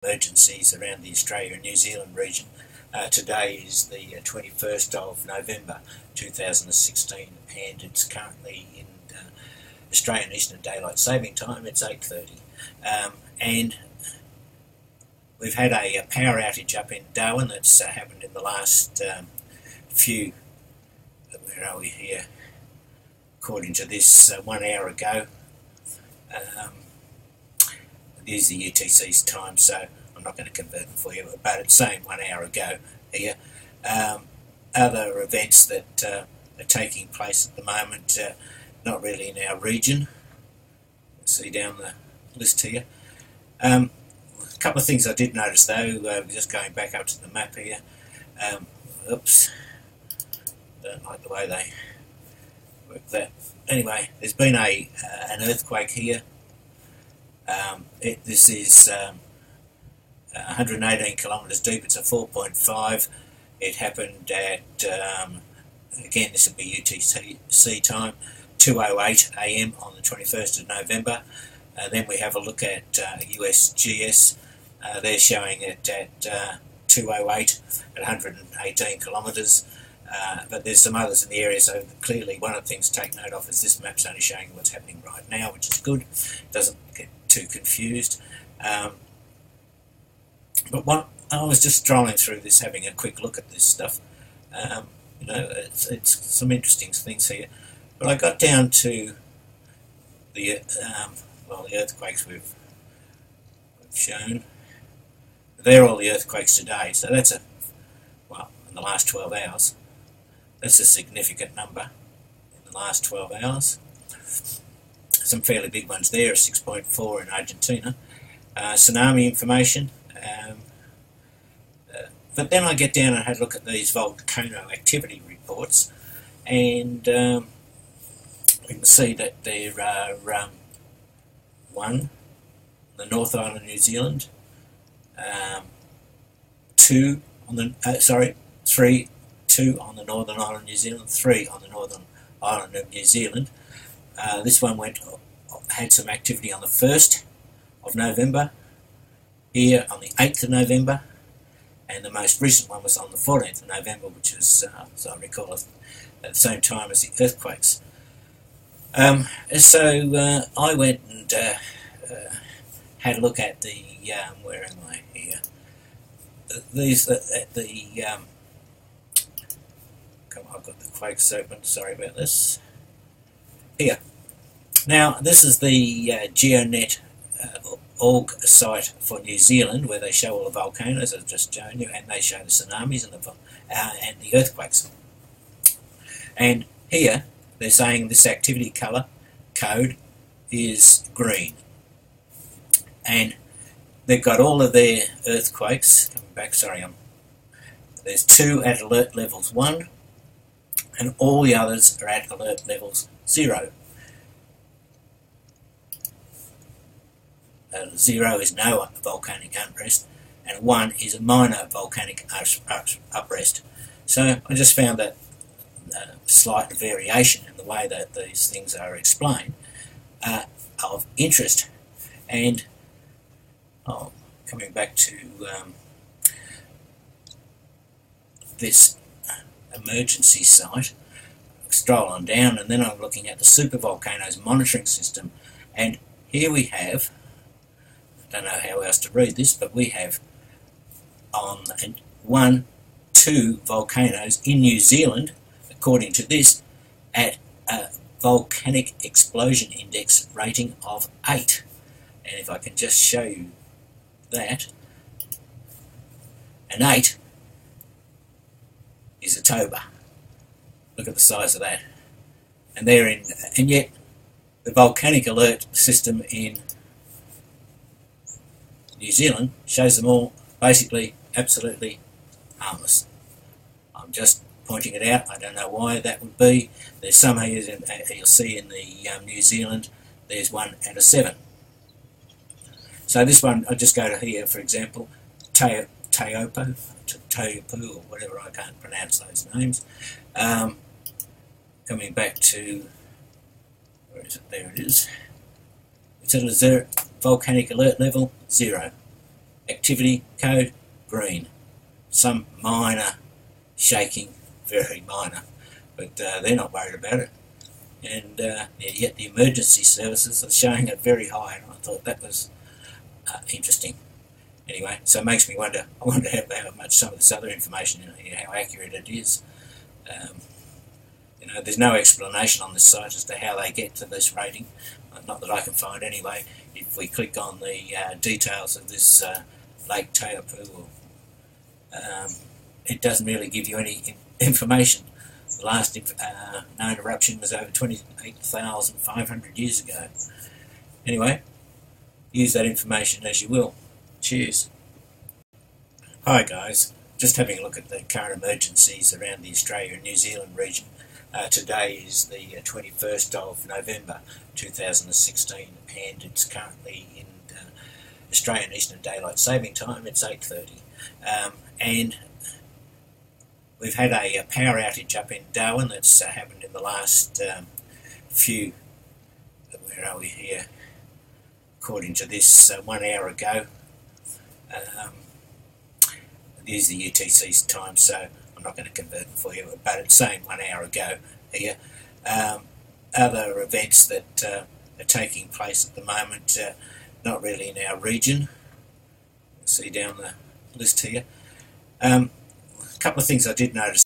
emergencies around the Australia and New Zealand region. Today is the 21st of November 2016 and it's currently in Australian Eastern Daylight Saving Time. It's 8:30 and we've had a power outage up in Darwin that's happened in the last few, where are we here, according to this 1 hour ago. It is the UTC's time, so I'm not going to convert them for you, but it's saying 1 hour ago here. Other events that are taking place at the moment, not really in our region. See down the list here. A couple of things I did notice though, just going back up to the map here. Oops, don't like the way they work that. Anyway, there's been an earthquake here. This is 118 kilometres deep. It's a 4.5. It happened at, again, this will be UTC time, 2:08 AM on the 21st of November. Then we have a look at USGS. They're showing it at 2:08 at 118 kilometres. But there's some others in the area, so clearly one of the things to take note of is this map's only showing what's happening right now, which is good. It doesn't get too confused. But I was just strolling through this, having a quick look at this stuff. It's some interesting things here. But I got down to the the earthquakes we've shown. They're all the earthquakes today, so that's in the last 12 hours. That's a significant number in the last 12 hours. Some fairly big ones there, 6.4 in Argentina. Tsunami information. But then I get down and had a look at these volcano activity reports, and we can see that there are 1 on the North Island of New Zealand, 2 on the 2 on the Northern Island of New Zealand, 3 on the Northern Island of New Zealand. This one had some activity on the 1st of November, here on the 8th of November, and the most recent one was on the 14th of November, which was, as I recall, at the same time as the earthquakes. So I went and had a look at the, where am I here? I've got the quakes open, sorry about this. Here. Now, this is the GeoNet org site for New Zealand, where they show all the volcanoes, as I've just shown you, and they show the tsunamis and the earthquakes. And here, they're saying this activity code is green. And they've got all of their earthquakes, coming back, there's 2 at alert levels 1, and all the others are at alert levels 0. 0 is no volcanic unrest, and 1 is a minor volcanic uprest. So I just found that slight variation in the way that these things are explained of interest. And coming back to this emergency site, stroll on down, and then I'm looking at the supervolcanoes monitoring system, and here we have, I don't know how else to read this, but we have 2 volcanoes in New Zealand, according to this, at a volcanic explosion index rating of 8. And if I can just show you that, an 8 is a toba. Look at the size of that. And yet the volcanic alert system in New Zealand shows them all basically absolutely harmless. I'm just pointing it out. I don't know why that would be. There's some here, you'll see in the New Zealand, there's 1 at a 7. So this one, I'll just go to here, for example, Taupo, or whatever, I can't pronounce those names. Coming back to, where is it? There it is. It's at a volcanic alert level 0. activity code, green. Some minor shaking, very minor, but they're not worried about it. And yet the emergency services are showing it very high, and I thought that was interesting. Anyway, so it makes me wonder. I wonder how much some of this other information, how accurate it is. There's no explanation on this site as to how they get to this rating. Not that I can find anyway. If we click on the details of this Lake Taupo, it doesn't really give you any information. The last known eruption was over 28,500 years ago. Anyway, use that information as you will. Cheers. Hi guys, just having a look at the current emergencies around the Australia and New Zealand region. Today is the 21st of November 2016, and it's currently in Australian Eastern Daylight Saving Time. It's 8:30, and we've had a power outage up in Darwin that's happened in the last few, where are we here, according to this, 1 hour ago. Use the UTC's time, so I'm not going to convert it for you, but it's saying 1 hour ago here. Other events that are taking place at the moment, not really in our region. See down the list here. A couple of things I did notice